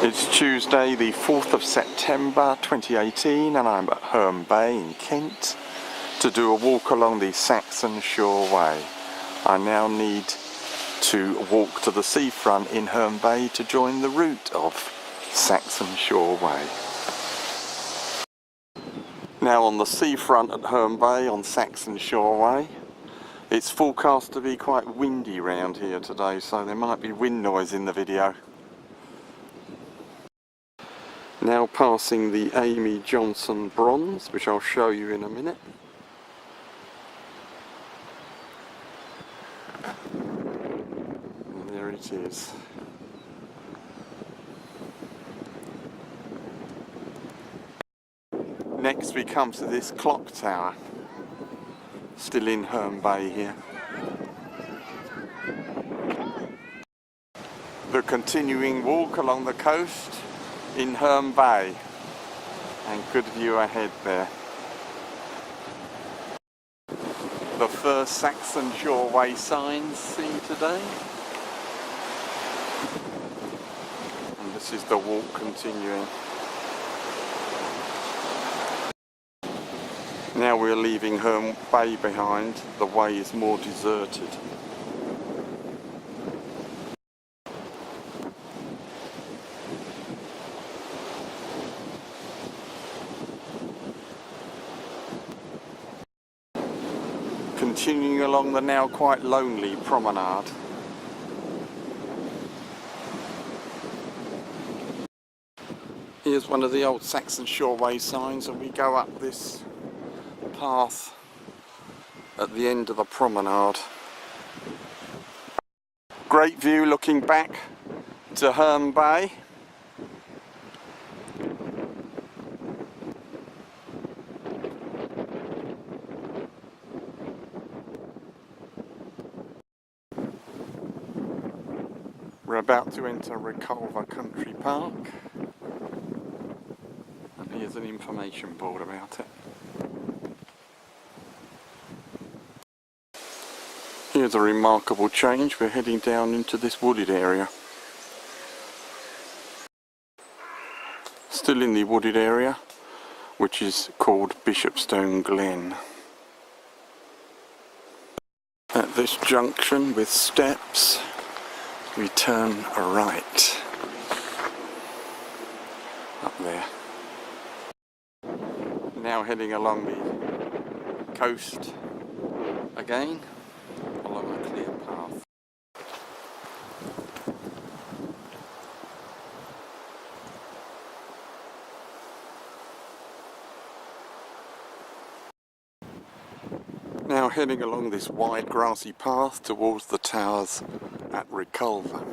It's Tuesday the 4th of September 2018 and I'm at Herne Bay in Kent to do a walk along the Saxon Shore Way. I now need to walk to the seafront in Herne Bay to join the route of Saxon Shore Way. Now on the seafront at Herne Bay on Saxon Shore Way, it's forecast to be quite windy round here today, so there might be wind noise in the video. Now passing the Amy Johnson bronze, which I'll show you in a minute. And there it is. Next we come to this clock tower, still in Herne Bay here. The continuing walk along the coast in Herne Bay, and good view ahead there. The first Saxon Shore Way signs seen today, and this is the walk continuing. Now we're leaving Herne Bay behind, the way is more deserted. Continuing along the now quite lonely promenade. Here's one of the old Saxon Shore Way signs, and we go up this path at the end of the promenade. Great view looking back to Herne Bay. We're about to enter Reculver Country Park, and here's an information board about it. Here's a remarkable change. We're heading down into this wooded area. Still in the wooded area, which is called Bishopstone Glen. At this junction with steps, we turn right up there. Now heading along the coast again, along a clear path. Now heading along this wide grassy path towards the towers at Reculver,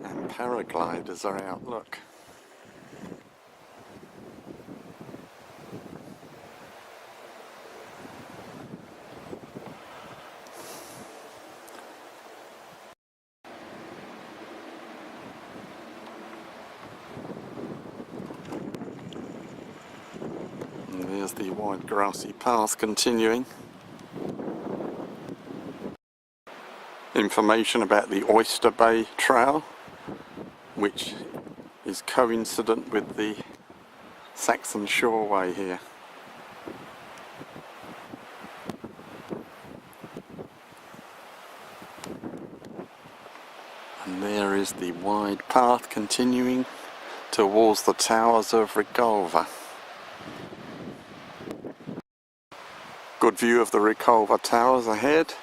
and paragliders are out, look. And there's the wide grassy path continuing. Information about the Oyster Bay Trail, which is coincident with the Saxon Shore Way here. And there is the wide path continuing towards the towers of Reculver. Good view of the Reculver towers ahead.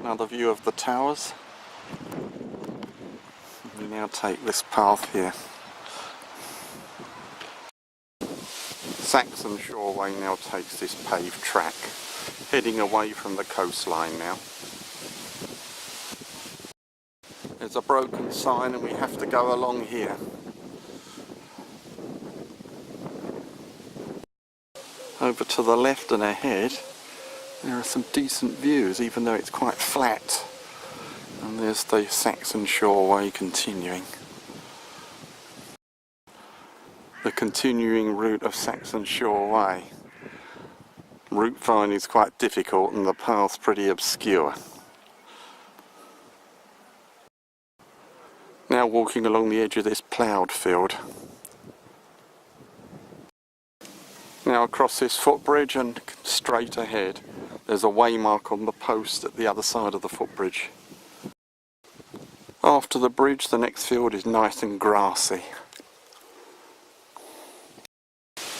Another view of the towers. We now take this path here. Saxon Shore Way now takes this paved track, heading away from the coastline now. There's a broken sign and we have to go along here. Over to the left and ahead, there are some decent views, even though it's quite flat. And there's the Saxon Shore Way continuing. The continuing route of Saxon Shore Way. Route finding is quite difficult and the path's pretty obscure. Now walking along the edge of this ploughed field. Now across this footbridge and straight ahead, there's a waymark on the post at the other side of the footbridge. After the bridge, the next field is nice and grassy.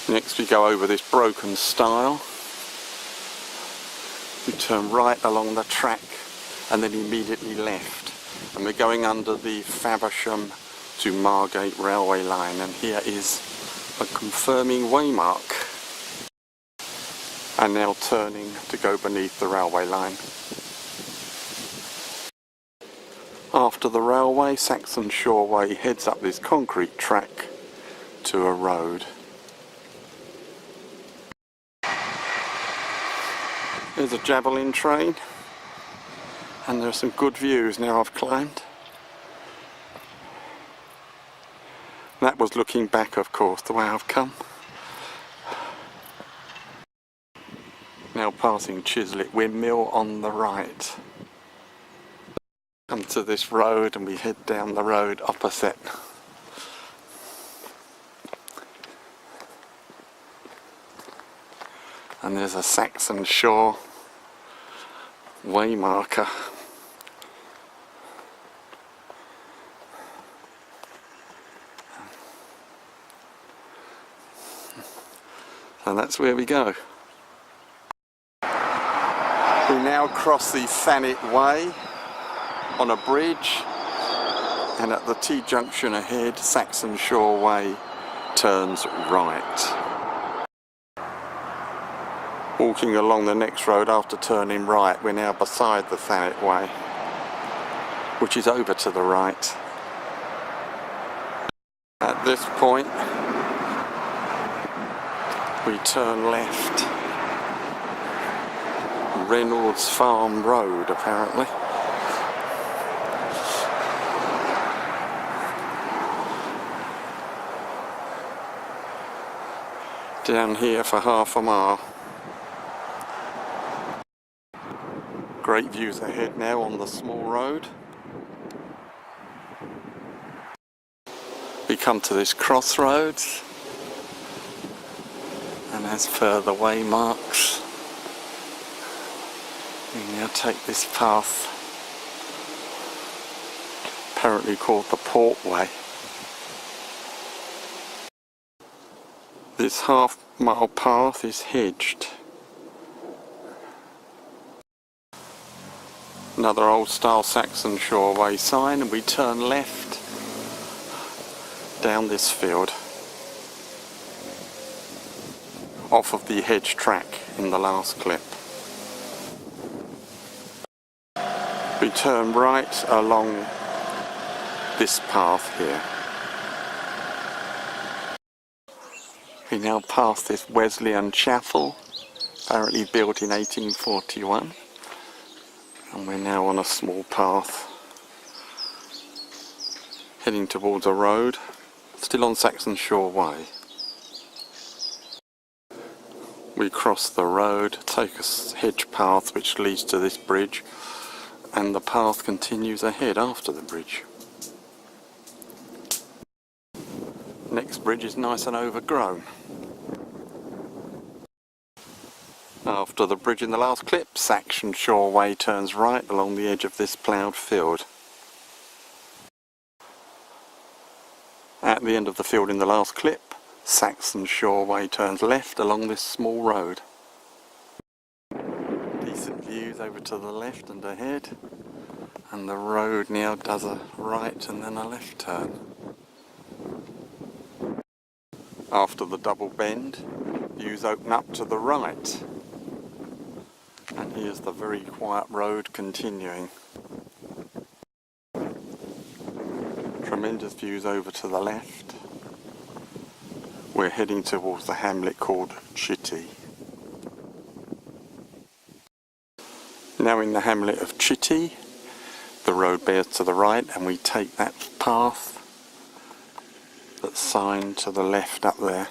Next we go over this broken stile. We turn right along the track and then immediately left. And we're going under the Faversham to Margate railway line, and here is a confirming waymark. And now turning to go beneath the railway line. After the railway, Saxon Shore Way heads up this concrete track to a road. There's a javelin train, and there are some good views now I've climbed. That was looking back, of course, the way I've come. Now passing Chiswick Windmill on the right. Come to this road and we head down the road opposite. And there's a Saxon Shore Way marker. And that's where we go. We now cross the Thanet Way on a bridge, and at the T-junction ahead, Saxon Shore Way turns right. Walking along the next road after turning right, we're now beside the Thanet Way, which is over to the right. At this point, we turn left. Reynolds Farm Road, apparently. Down here for half a mile. Great views ahead now on the small road. We come to this crossroads, and as per the waymarks, we now take this path, apparently called the Port Way. This half-mile path is hedged. Another old-style Saxon Shore Way sign, and we turn left down this field, off of the hedge track in the last clip. We turn right along this path here. We now pass this Wesleyan chapel, apparently built in 1841, and we're now on a small path heading towards a road, still on Saxon Shore Way. We cross the road, take a hedge path which leads to this bridge, and the path continues ahead after the bridge. Next bridge is nice and overgrown. After the bridge in the last clip, Saxon Shore Way turns right along the edge of this ploughed field. At the end of the field in the last clip, Saxon Shore Way turns left along this small road. Decent views over to the left and ahead, and the road now does a right and then a left turn. After the double bend, views open up to the right, and here's the very quiet road continuing. Tremendous views over to the left. We're heading towards the hamlet called Chitty. Now in the hamlet of Chitty, the road bears to the right, and we take that path that's signed to the left up there.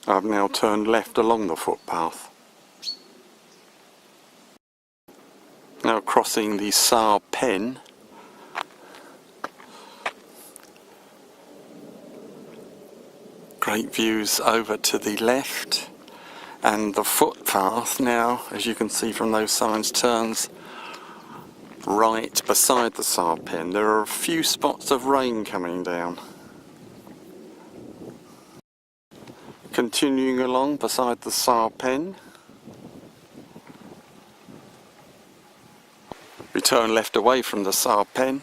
I've now turned left along the footpath. Now crossing the Saar Pen. Great views over to the left, and the footpath now, as you can see from those signs, turns right beside the Saar Pen. There are a few spots of rain coming down. Continuing along beside the Saar Pen, we turn left away from the Saar Pen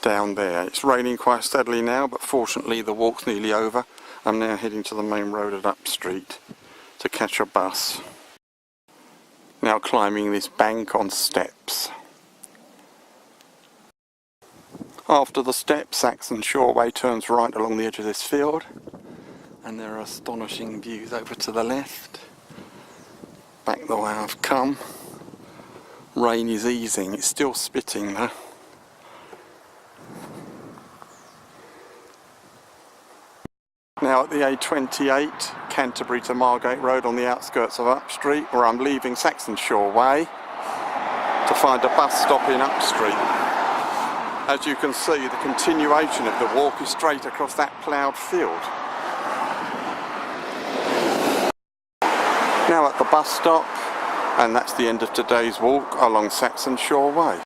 down there. It's raining quite steadily now, but fortunately the walk's nearly over. I'm now heading to the main road at Upstreet to catch a bus. Now climbing this bank on steps. After the steps, Saxon Shore Way turns right along the edge of this field, and there are astonishing views over to the left. Back the way I've come. Rain is easing, it's still spitting though. Now at the A28, Canterbury to Margate Road on the outskirts of Upstreet, where I'm leaving Saxon Shore Way to find a bus stop in Upstreet. As you can see, the continuation of the walk is straight across that ploughed field. Now at the bus stop, and that's the end of today's walk along Saxon Shore Way.